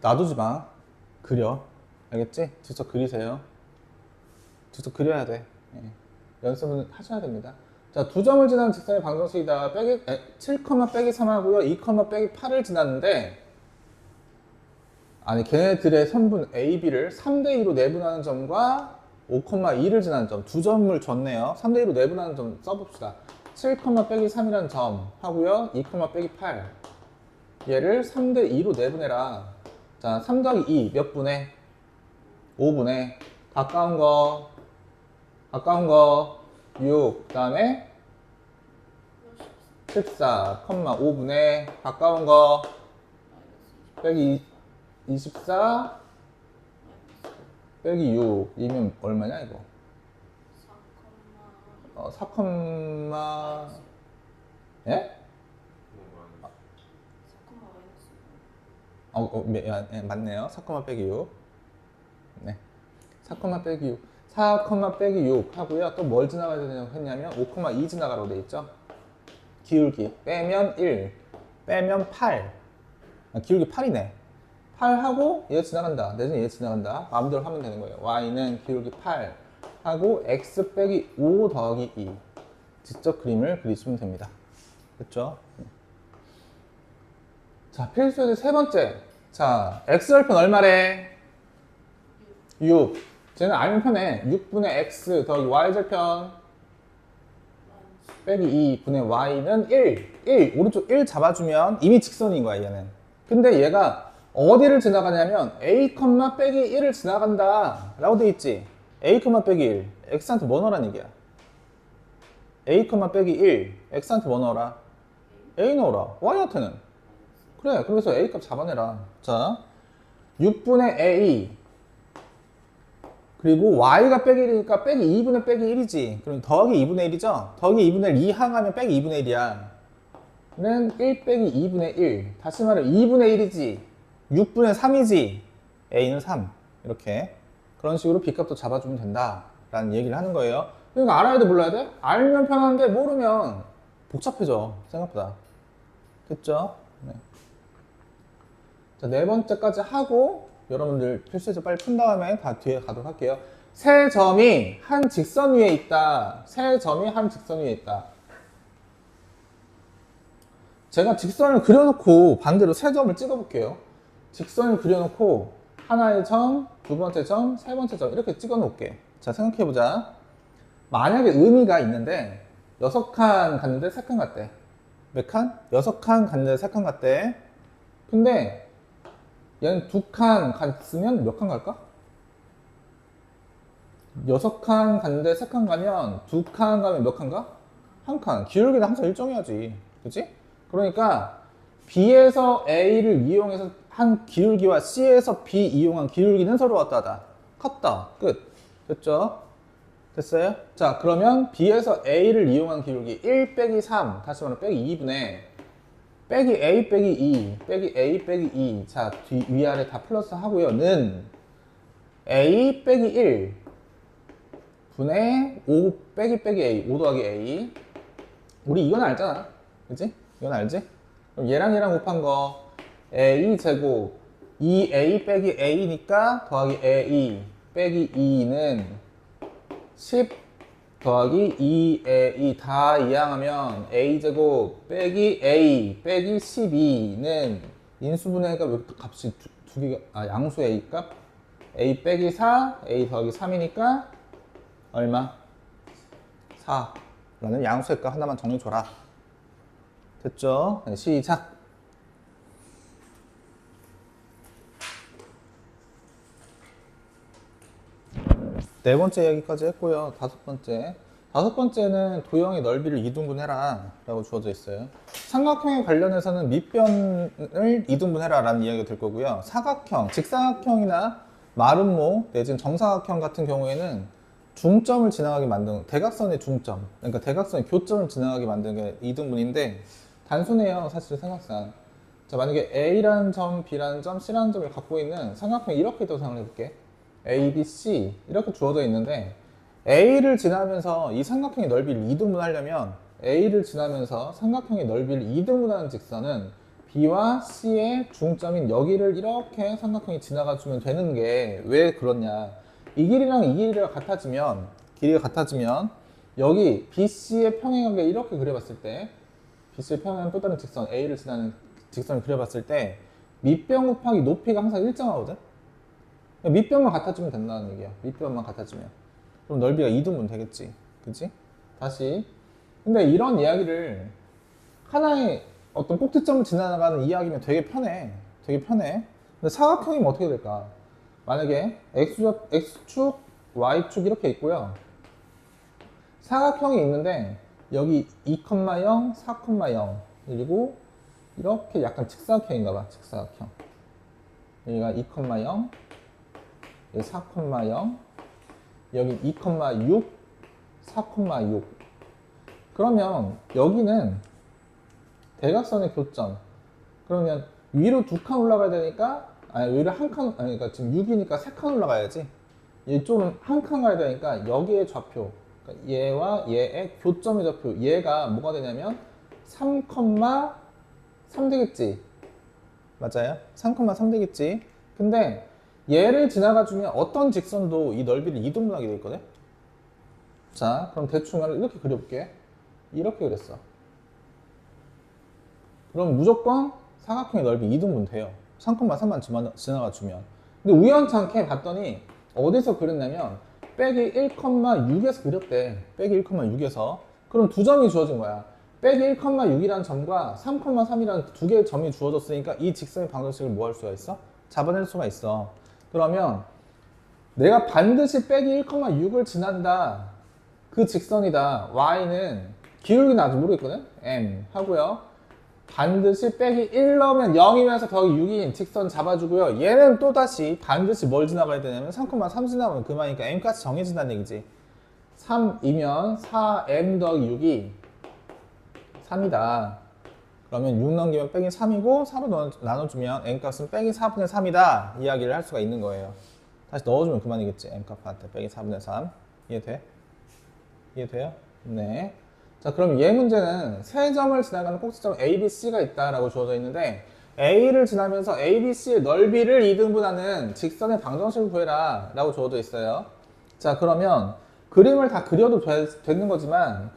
놔두지 마. 그려. 알겠지? 직접 그리세요. 직접 그려야 돼. 연습은 하셔야 됩니다. 자, 두 점을 지나는 직선의 방정식이다. 7, 빼기 3 하고요. 2, 빼기 8을 지났는데, 아니, 걔네들의 선분 A, B를 3대2로 내분하는 점과 5,2를 지나는 점, 두 점을 줬네요. 3대2로 내분하는 점 써봅시다. 7, 빼기 3이라는 점 하고요. 2, 빼기 8. 얘를 3대2로 내분해라. 자, 3 더하기 2 몇 분의? 5분의. 가까운 거 6. 그 다음에 14,5분의 가까운 거 빼기 24 빼기 6 이면 얼마냐 이거? 4, 예? 맞네요. 4, 빼기 6. 네. 4, 빼기 6. 4, 빼기 6 하고요. 또 뭘 지나가야 되냐고 했냐면 5,2 지나가라고 돼 있죠. 기울기 빼면 1 빼면 8. 기울기 8이네. 8하고 얘 지나간다. 내지는 얘 지나간다. 마음대로 하면 되는 거예요. y는 기울기 8 하고 x 빼기 5 더하기 2. 직접 그림을 그리시면 됩니다. 됐죠? 자, 필수의 세 번째. 자, x절편 얼마래? 6. 쟤는 알면 편해. 6분의 x 더하기 y절편 빼기 2분의 y는 1. 오른쪽 1 잡아주면 이미 직선인 거야, 얘는. 근데 얘가 어디를 지나가냐면 a, 빼기 1을 지나간다 라고 돼 있지. a, 빼기 1. x한테 뭐 넣으란 얘기야? a, 빼기 1. x한테 뭐 넣어라? a 넣어라. y한테는. 그래, 그래서 a 값 잡아내라. 자, 6분의 a 그리고 y가 빼기 1이니까 빼기 2분의 빼기 1이지. 그럼 더하기 2분의 1이죠? 더하기 2분의 1 2항하면 빼기 2분의 1이야. 는 1 빼기 2분의 1. 다시 말해 2분의 1이지. 6분의 3이지. a는 3. 이렇게. 그런 식으로 b값도 잡아주면 된다. 라는 얘기를 하는 거예요. 그러니까 알아야 돼, 몰라야 돼? 알면 편한데 모르면 복잡해져. 생각보다. 됐죠? 네. 자, 네 번째까지 하고 여러분들 필수에서 빨리 푼 다음에 다 뒤에 가도록 할게요. 세 점이 한 직선 위에 있다. 세 점이 한 직선 위에 있다. 제가 직선을 그려놓고 반대로 세 점을 찍어볼게요. 직선을 그려놓고 하나의 점, 두 번째 점, 세 번째 점 이렇게 찍어놓을게. 자, 생각해보자. 만약에 의미가 있는데 6칸 갔는데 3칸 갔대. 몇 칸? 6칸 갔는데 3칸 갔대. 근데 얘는 2칸 갔으면 몇 칸 갈까? 6칸 갔는데 3칸 가면 2칸 가면 몇 칸 가? 1칸. 기울기는 항상 일정해야지. 그치? 그러니까 B에서 A를 이용해서 한 기울기와 C에서 B 이용한 기울기는 서로 어떠하다? 같다. 끝. 됐죠? 됐어요? 자, 그러면 B에서 A를 이용한 기울기 1 빼기 3, 다시 말하면 빼기 2분의 빼기 A 빼기 2, 빼기 A 빼기 2. 자, 위아래 다 플러스 하고요. 는 A 빼기 1 분의 5 빼기 A, 5 더하기 A. 우리 이건 알잖아. 그치? 이건 알지? 그럼 얘랑 곱한 거 A 제곱 2A 빼기 A니까 더하기 A 빼기 2는 10 더하기 2A 다 이항하면 A 제곱 빼기 A 빼기 12는 인수분해가 왜 값이 두 개가 양수 A 값 A 빼기 4 A 더하기 3이니까 얼마? 4라는 양수의 값 하나만 정리줘라. 됐죠? 네, 시작. 네 번째 이야기까지 했고요. 다섯 번째는 도형의 넓이를 이등분해라 라고 주어져 있어요. 삼각형에 관련해서는 밑변을 이등분해라 라는 이야기가 될 거고요. 사각형, 직사각형이나 마름모 내지는 정사각형 같은 경우에는 중점을 지나가게 만드는 대각선의 중점, 그러니까 대각선의 교점을 지나가게 만드는 게 이등분인데 단순해요. 사실 생각상. 자, 만약에 A라는 점, B라는 점, C라는 점을 갖고 있는 삼각형이 이렇게 또 생각해 볼게. A, B, C 이렇게 주어져 있는데 A를 지나면서 이 삼각형의 넓이를 2등분하려면 A를 지나면서 삼각형의 넓이를 2등분하는 직선은 B와 C의 중점인 여기를 이렇게 삼각형이 지나가주면 되는 게 왜 그렇냐. 이 길이랑 이 길이가 같아지면 길이가 같아지면 여기 BC의 평행하게 이렇게 그려봤을 때 BC의 평행한 또 다른 직선 A를 지나는 직선을 그려봤을 때 밑변 곱하기 높이가 항상 일정하거든? 밑변만 같아지면 된다는 얘기야. 밑변만 같아지면. 그럼 넓이가 2등분 되겠지. 그치? 다시. 근데 이런 이야기를 하나의 어떤 꼭지점을 지나가는 이야기면 되게 편해. 되게 편해. 근데 사각형이면 어떻게 될까? 만약에 X축, Y축 이렇게 있고요. 사각형이 있는데 여기 2,0, 4,0 그리고 이렇게 약간 직사각형인가봐. 직사각형. 여기가 2,0 여기 4,0 여기 2,6 4,6 그러면 여기는 대각선의 교점. 그러면 위로 2칸 올라가야 되니까 위로 한 칸, 그러니까 지금 6이니까 3칸 올라가야지. 이쪽은 한 칸 가야 되니까 여기의 좌표, 그러니까 얘와 얘의 교점의 좌표, 얘가 뭐가 되냐면 3,3 되겠지. 맞아요? 3,3 되겠지. 근데 얘를 지나가주면 어떤 직선도 이 넓이를 이등분하게 돼 있거든. 자, 그럼 대충 이렇게 그려볼게. 이렇게 그렸어. 그럼 무조건 사각형의 넓이 2등분 돼요. 3,3만 지나가주면. 근데 우연찮게 봤더니 어디서 그렸냐면 빼기 1,6에서 그렸대. 빼기 1,6에서. 그럼 두 점이 주어진 거야. 빼기 1,6이라는 점과 3,3이라는 두 개의 점이 주어졌으니까 이 직선의 방정식을 뭐 할 수가 있어? 잡아낼 수가 있어. 그러면 내가 반드시 빼기 1,6을 지난다. 그 직선이다. Y는 기울기는 아직 모르겠거든? M 하고요. 반드시 빼기 1 넣으면 0이면서 더하기 6인 직선 잡아주고요. 얘는 또다시 반드시 뭘 지나가야 되냐면 3,3 지나가면 그만이니까 M값이 정해진다는 얘기지. 3이면 4M 더하기 6이 3이다. 그러면 6 넘기면 빼기 3이고 4로 나눠주면 M값은 빼기 4분의 3이다. 이야기를 할 수가 있는 거예요. 다시 넣어주면 그만이겠지. M값한테 빼기 4분의 3. 이해돼? 이해돼요? 네. 자, 그럼 얘 문제는 세 점을 지나가는 꼭지점 A, B, C가 있다라고 주어져 있는데 A를 지나면서 A, B, C의 넓이를 2등분하는 직선의 방정식을 구해라 라고 주어져 있어요. 자, 그러면 그림을 다 그려도 되는 거지만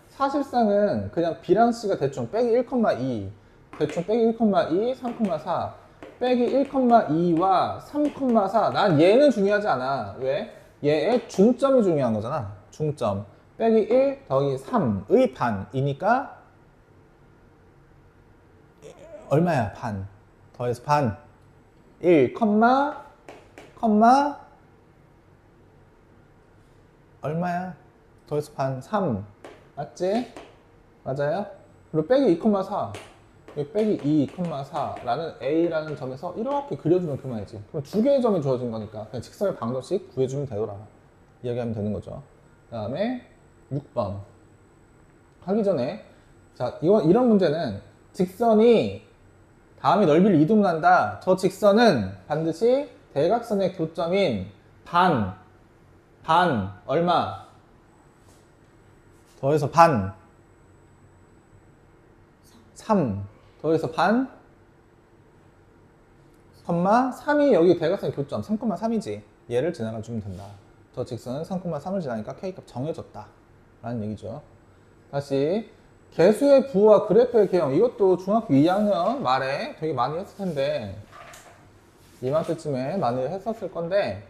사실상은 그냥 B랑 C가 대충 빼기 1,2 대충 빼기 1,2 3,4 빼기 1,2와 3,4 난 얘는 중요하지 않아. 왜? 얘의 중점이 중요한 거잖아. 중점 빼기 1 더하기 3의 반이니까 얼마야? 반 더해서 반 1, 얼마야? 더해서 반 3 맞지? 맞아요? 그리고 빼기 2,4 여기 빼기 2,4라는 A라는 점에서 이렇게 그려주면 그만이지. 그럼 두 개의 점이 주어진 거니까 그냥 직선의 방정식 구해주면 되더라. 이야기하면 되는 거죠. 그 다음에 6번 하기 전에 자 이런 문제는 직선이 다음에 넓이를 이동한다. 저 직선은 반드시 대각선의 교점인 반 얼마 더해서 반 3 더해서 반 3이 여기 대각선의 교점 3,3이지. 얘를 지나가 주면 된다. 저 직선은 3,3을 지나니까 K값 정해졌다 라는 얘기죠. 다시 개수의 부호와 그래프의 개형 이것도 중학교 2학년 말에 되게 많이 했을 텐데 이맘때쯤에 많이 했었을 건데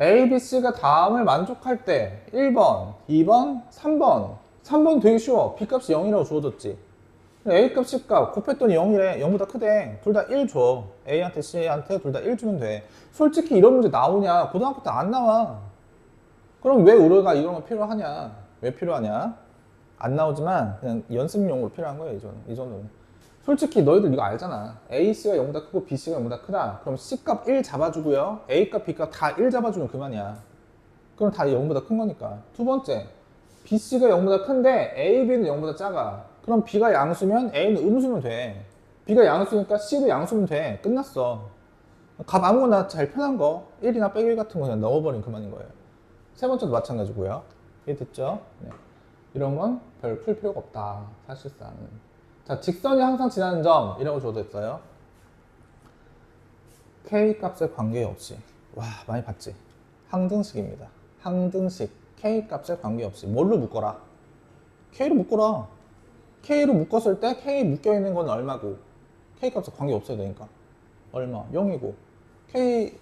A, B, C가 다음을 만족할 때 1번, 2번, 3번 되게 쉬워. B값이 0이라고 주어졌지. A값, C값 곱했더니 0이래. 0보다 크대. 둘 다 1 줘. A한테 C한테 둘 다 1 주면 돼. 솔직히 이런 문제 나오냐? 고등학교 때 안 나와. 그럼 왜 우리가 이런 거 필요하냐? 왜 필요하냐? 안 나오지만 그냥 연습용으로 필요한 거예요. 이 정도는. 솔직히 너희들 이거 알잖아. AC가 0보다 크고 BC가 0보다 크다. 그럼 C값 1 잡아주고요. A값, B값 다 1 잡아주면 그만이야. 그럼 다 0보다 큰 거니까. 두 번째, BC가 0보다 큰데 A, B는 0보다 작아. 그럼 B가 양수면 A는 음수면 돼. B가 양수니까 C도 양수면 돼. 끝났어. 값 아무거나 제일 편한 거 1이나 빼기 1 같은 거 그냥 넣어버리면 그만인 거예요. 세 번째도 마찬가지고요. 이해됐죠? 네. 이런 건 별 풀 필요가 없다. 사실상. 자, 직선이 항상 지나는 점 이라고 줘도 있어요. K 값에 관계없이. 와, 많이 봤지? 항등식입니다. 항등식 k 값에 관계없이 뭘로 묶어라? k로 묶어라. k로 묶었을 때 k 묶여있는 건 얼마고 k 값에 관계없어야 되니까 얼마? 0이고 k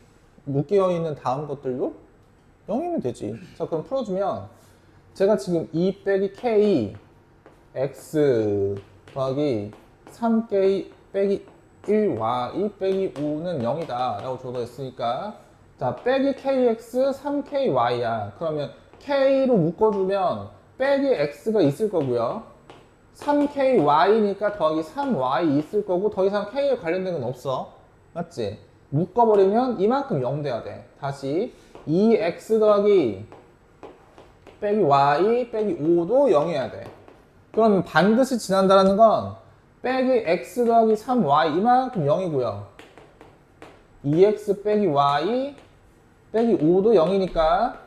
묶여있는 다음 것들도 0이면 되지. 자, 그럼 풀어주면 제가 지금 2 빼기 k x 더하기 3k 빼기 1y 빼기 5는 0이다 라고 적어 있으니까, 자, 빼기 kx 3ky야. 그러면 k로 묶어주면 빼기 x가 있을 거고요, 3ky니까 더하기 3y 있을 거고, 더 이상 k에 관련된 건 없어. 맞지? 묶어버리면 이만큼 0 돼야 돼. 다시 2x 더하기 빼기 y 빼기 5도 0이어야 돼. 그러면 반드시 지난다라는 건 빼기 x 더하기 3y 이만큼 0이고요, 2x 빼기 y 빼기 5도 0이니까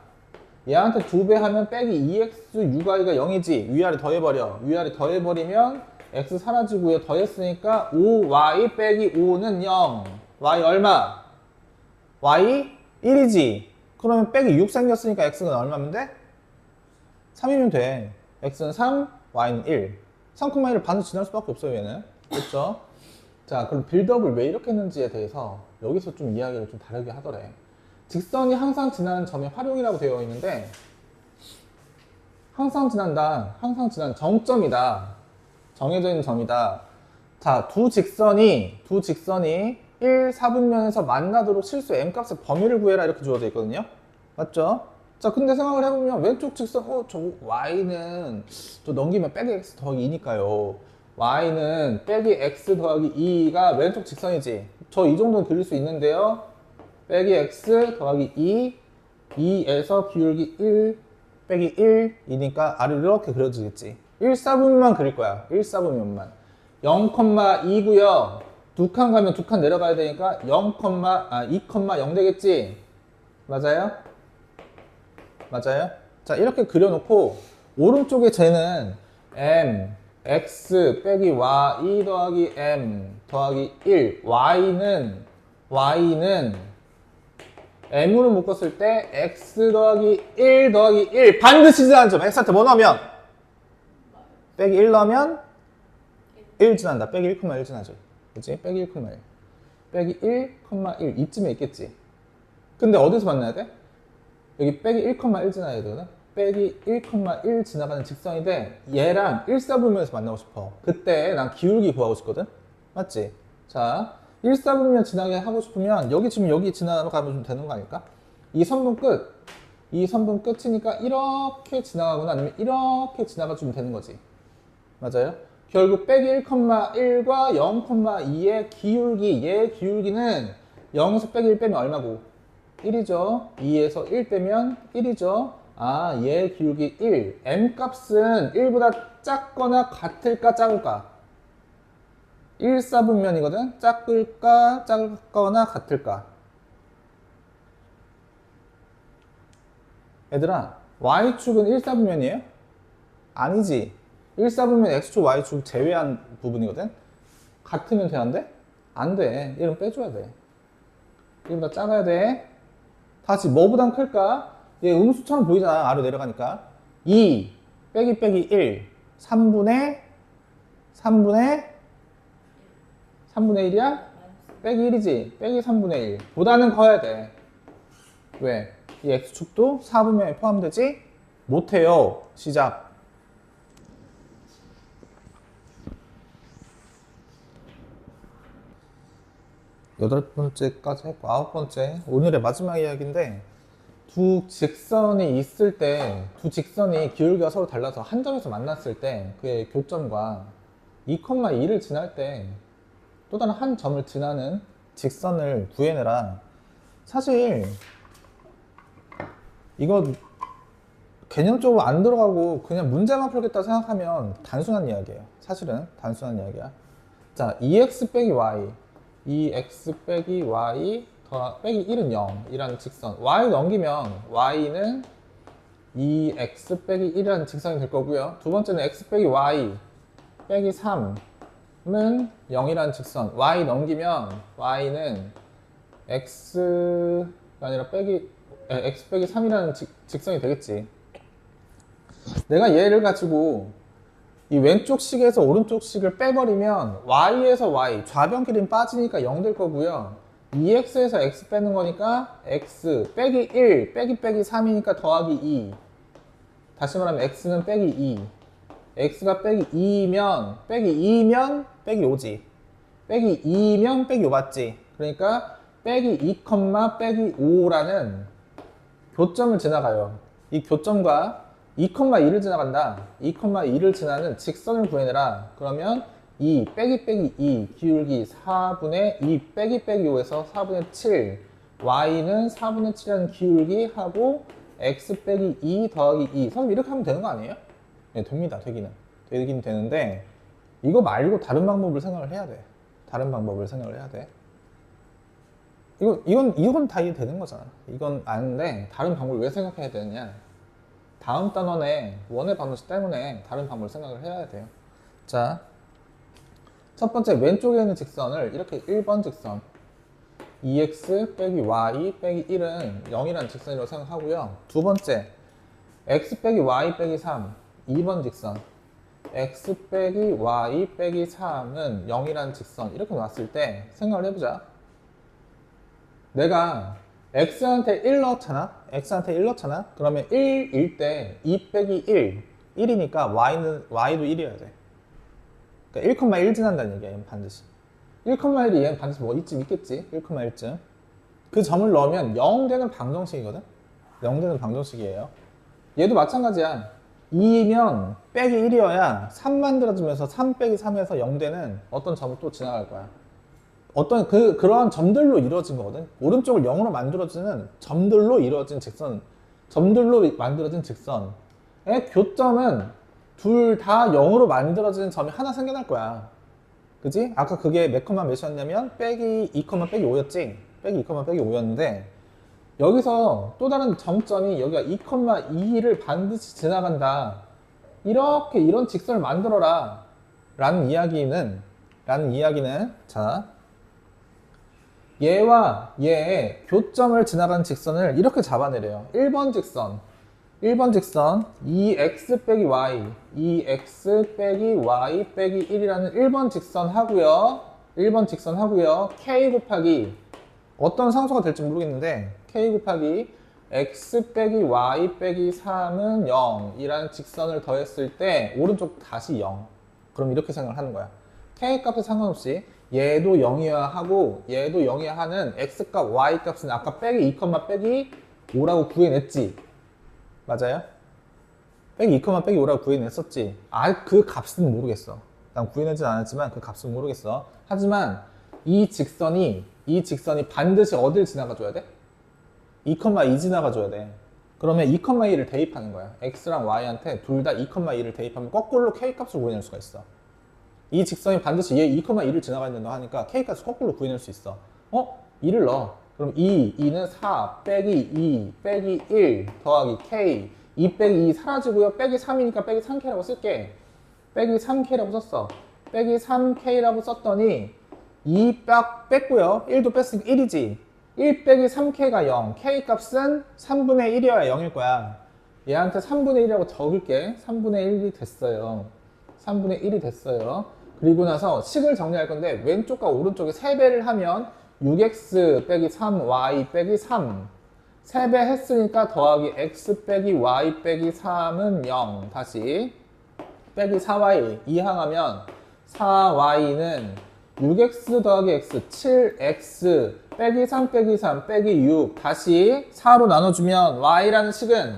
얘한테 2배 하면 빼기 2x 6y가 0이지. 위아래 더해버려. 위아래 더해버리면 x 사라지고요, 더했으니까 5y 빼기 5는 0. y 얼마? y 1이지. 그러면 빼기 6 생겼으니까 x는 얼마면 돼? 3이면 돼. x는 3, y는 1. 3,1을 반드시 지날 수밖에 없어요, 얘는. 그렇죠? 자, 그럼 빌드업을 왜 이렇게 했는지에 대해서 여기서 좀 이야기를 좀 다르게 하더래. 직선이 항상 지나는 점의 활용이라고 되어 있는데, 항상 지난다, 항상 지난 정점이다, 정해져 있는 점이다. 자, 두 직선이 1, 4분면에서 만나도록 실수 m값의 범위를 구해라 이렇게 주어져 있거든요. 맞죠? 자, 근데 생각을 해보면 왼쪽 직선, 저 y는 저 넘기면 빼기 x 더하기 2니까요. y는 빼기 x 더하기 2가 왼쪽 직선이지. 저 이 정도는 그릴 수 있는데요. 빼기 x 더하기 2에서 기울기 1 빼기 1이니까 아래로 이렇게 그려지겠지. 1, 4분면만 그릴 거야. 1, 4분면만. 0,2고요. 두 칸 가면 두 칸 내려가야 되니까 2,0 되겠지. 맞아요? 맞아요? 자, 이렇게 그려놓고 오른쪽에 쟤는 m x 빼기 y 더하기 m 더하기 1 y는 m으로 묶었을 때 x 더하기 1 더하기 1 반드시 지나는 점. x한테 뭐 넣으면? 빼기 1 넣으면 1 지난다. 빼기 1,1 지나죠. 그치? 빼기 1,1 빼기 1,1 이쯤에 있겠지. 근데 어디서 만나야 돼? 여기 빼기 1,1 지나야 되거든? 빼기 1,1 지나가는 직선인데 얘랑 1,4분면에서 만나고 싶어. 그때 난 기울기 구하고 싶거든? 맞지? 자, 1,4분면 지나게 하고 싶으면 여기 지금 여기 지나가면 좀 되는 거 아닐까? 이 선분 끝이니까 이렇게 지나가거나 아니면 이렇게 지나가주면 되는 거지. 맞아요? 결국 빼기 1,1과 0,2의 기울기, 얘 기울기는 0에서 빼기 1 빼면 얼마고? 1이죠. 2에서 1 빼면 1이죠. 아, 얘 기울기 1. m 값은 1보다 작거나 같을까 작을까? 1, 4분면이거든? 작을까 작거나 같을까? 얘들아, y축은 1, 4분면이에요? 아니지. 1, 4분면 x축, y축 제외한 부분이거든? 같으면 되는데? 안 돼. 얘는 빼줘야 돼. 1보다 작아야 돼. 다시 뭐보단 클까? 얘 음수처럼 보이잖아. 아래로 내려가니까. 2 빼기 빼기 1 3분의 1이야? 빼기 1이지. 빼기 3분의 1 보다는 커야 돼. 왜? 이 x축도 4분면에 포함되지 못해요. 시작. 여덟 번째까지 했고, 9번째 오늘의 마지막 이야기인데, 두 직선이 있을 때, 두 직선이 기울기가 서로 달라서 한 점에서 만났을 때 그의 교점과 2,2를 지날 때 또 다른 한 점을 지나는 직선을 구해내라. 사실 이거 개념적으로 안 들어가고 그냥 문제만 풀겠다 생각하면 단순한 이야기예요. 사실은 단순한 이야기야. 자, 2x 빼기 y 2x 빼기 y 빼기 1은 0 이라는 직선, y 넘기면 y는 2x 빼기 1이라는 직선이 될 거고요. 두 번째는 x 빼기 y 빼기 3은 0이라는 직선, y 넘기면 y는 x가 아니라 x 빼기 3이라는 직선이 되겠지. 내가 얘를 가지고 이 왼쪽 식에서 오른쪽 식을 빼버리면 y에서 y, 좌변 길이는 빠지니까 0 될 거고요. 2x에서 x 빼는 거니까 x 빼기 1 빼기 3이니까 더하기 2. 다시 말하면 x는 빼기 2. x가 빼기 2면 빼기 2면 빼기 5지. 빼기 2면 빼기 5 맞지? 그러니까 빼기 2, 빼기 5라는 교점을 지나가요. 이 교점과 2,2를 지나간다. 2,2를 지나는 직선을 구해내라. 그러면 2 빼기 빼기 2 기울기 4분의 2 빼기 빼기 5에서 4분의 7 y는 4분의 7이라는 기울기 하고 x 빼기 2 더하기 2 선생님 이렇게 하면 되는 거 아니에요? 네, 됩니다. 되긴 되는데 이거 말고 다른 방법을 생각을 해야 돼. 다른 방법을 생각을 해야 돼. 이건 다 이해되는 거잖아. 이건 아는데 다른 방법을 왜 생각해야 되느냐? 다음 단원에 원의 방정식 때문에 다른 방법을 생각을 해야 돼요. 자, 첫 번째 왼쪽에 있는 직선을 이렇게 1번 직선 2x 빼기 y 빼기 1은 0이라는 직선이라고 생각하고요. 두 번째 x 빼기 y 빼기 3 2번 직선 x 빼기 y 빼기 3은 0이라는 직선 이렇게 놨을 때 생각을 해보자. 내가 x한테 1 넣었잖아? x한테 1 넣었잖아? 그러면 1일 때 2 빼기 1이니까 y도 1이어야 돼. 그러니까 1,1 지난다는 얘기야, 얘는 반드시. 1,1이 얘는 반드시 뭐 이쯤 있겠지? 1,1쯤. 그 점을 넣으면 0 되는 방정식이거든? 0 되는 방정식이에요. 얘도 마찬가지야. 2면 빼기 1이어야 3 만들어지면서 3 빼기 3에서 0 되는 어떤 점을 또 지나갈 거야. 어떤 그러한 점들로 이루어진 거거든. 오른쪽을 0으로 만들어지는 점들로 이루어진 직선, 점들로 만들어진 직선의 교점은 둘 다 0으로 만들어지는 점이 하나 생겨날 거야. 그지? 아까 그게 몇 컴마 몇이었냐면 빼기 2 빼기 5였지? 빼기 2 빼기 5였는데 여기서 또 다른 점점이 여기가 2,2를 반드시 지나간다. 이런 직선을 만들어라. 라는 이야기는 자, 얘와 얘의 교점을 지나가는 직선을 이렇게 잡아내려요. 1번 직선 2x 빼기 y 2x 빼기 y 빼기 1이라는 1번 직선 하고요. k 곱하기 어떤 상수가 될지 모르겠는데 k 곱하기 x 빼기 y 빼기 3은 0이라는 직선을 더했을 때 오른쪽 다시 0. 그럼 이렇게 생각을 하는 거야. k 값에 상관없이 얘도 0이어야 하고 얘도 0이어야 하는 x값, y값은 아까 빼기 2, 빼기 5라고 구해냈지. 맞아요? 빼기 2, 빼기 5라고 구해냈었지. 그 값은 모르겠어. 난 구해내진 않았지만 그 값은 모르겠어. 하지만 이 직선이 반드시 어딜 지나가줘야 돼? 2,2 지나가줘야 돼. 그러면 2,2를 대입하는 거야. x랑 y한테 둘 다 2,2를 대입하면 거꾸로 k 값을 구해낼 수가 있어. 이 직선이 반드시 얘 2,2를 지나가야 된다 하니까 k 값을 거꾸로 구해낼 수 있어. 2를 넣어. 그럼 2는 4 빼기 2 빼기 1 더하기 k 2 빼기 2 사라지고요. 빼기 3이니까 빼기 3k라고 쓸게. 빼기 3k라고 썼어. 빼기 3k라고 썼더니 2 딱 뺐고요. 1도 뺐으니까 1이지. 1 빼기 3k가 0. k 값은 3분의 1이어야 0일 거야. 얘한테 3분의 1이라고 적을게. 3분의 1이 됐어요. 3분의 1이 됐어요. 그리고 나서 식을 정리할 건데 왼쪽과 오른쪽에 3배를 하면 6x 빼기 3y 빼기 3 3배 했으니까 더하기 x 빼기 y 빼기 3은 0. 다시 빼기 4y 이항하면 4y는 6x 더하기 x 7x 빼기 3 빼기 3 빼기 6 다시 4로 나눠주면 y라는 식은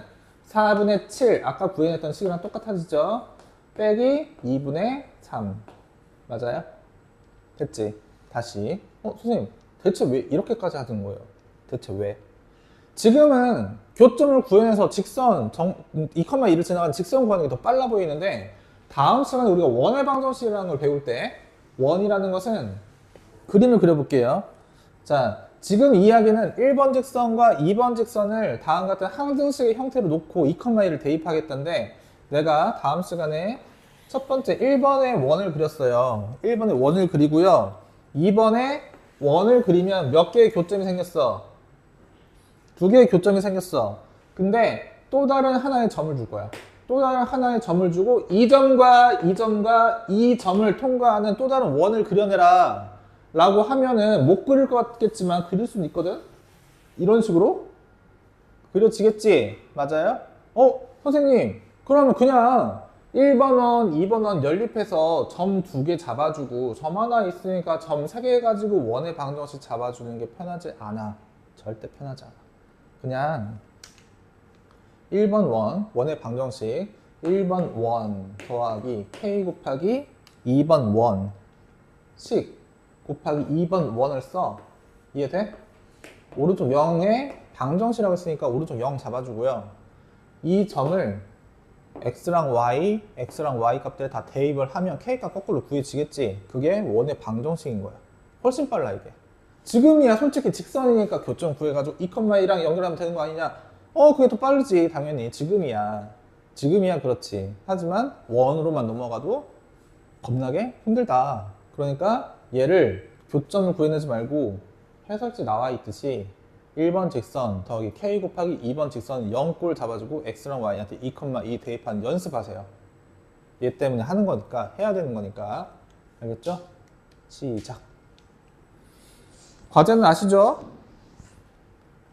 4분의 7 아까 구해냈던 식이랑 똑같아지죠. 빼기 2분의 3 맞아요? 됐지? 다시 선생님 대체 왜 이렇게까지 하던 거예요? 대체 왜? 지금은 교점을 구해내서 직선 2,2를 지나가는 직선 구하는 게 더 빨라 보이는데 다음 시간에 우리가 원의 방정식이라는 걸 배울 때 원이라는 것은 그림을 그려볼게요. 자, 지금 이야기는 1번 직선과 2번 직선을 다음 같은 항등식의 형태로 놓고 2,1을 대입하겠다는데 내가 다음 시간에 첫 번째 1번의 원을 그렸어요. 1번의 원을 그리고요. 2번에 원을 그리면 몇 개의 교점이 생겼어? 2개의 교점이 생겼어. 근데 또 다른 하나의 점을 줄 거야. 또 다른 하나의 점을 주고 이 점과 이 점과 이 점을 통과하는 또 다른 원을 그려내라 라고 하면은 못 그릴 것 같겠지만 그릴 수는 있거든. 이런 식으로 그려지겠지? 맞아요? 선생님 그러면 그냥 1번 원, 2번 원 연립해서 점 2개 잡아주고 점 하나 있으니까 점 3개 해가지고 원의 방정식 잡아주는 게 편하지 않아. 절대 편하지 않아. 그냥 1번 원, 원의 방정식 1번 원 더하기 k 곱하기 2번 원식 곱하기 2번 원을 써. 이해돼? 오른쪽 0에 방정식이라고 했으니까 오른쪽 0 잡아주고요. 이 점을 x랑 y 값들 다 대입을 하면 k값 거꾸로 구해지겠지. 그게 원의 방정식인 거야. 훨씬 빨라 이게. 지금이야 솔직히 직선이니까 교점 구해가지고 2,2랑 연결하면 되는 거 아니냐? 그게 더 빠르지 당연히. 지금이야 그렇지. 하지만 원으로만 넘어가도 겁나게 힘들다. 그러니까 얘를 교점을 구해내지 말고 해설지 나와 있듯이 1번 직선 더하기 k 곱하기 2번 직선 0꼴 잡아주고 x랑 y한테 2,2 대입한 연습하세요. 얘 때문에 하는 거니까, 해야 되는 거니까. 알겠죠? 시작. 과제는 아시죠?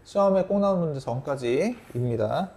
시험에 꼭 나오는 문제 전까지입니다.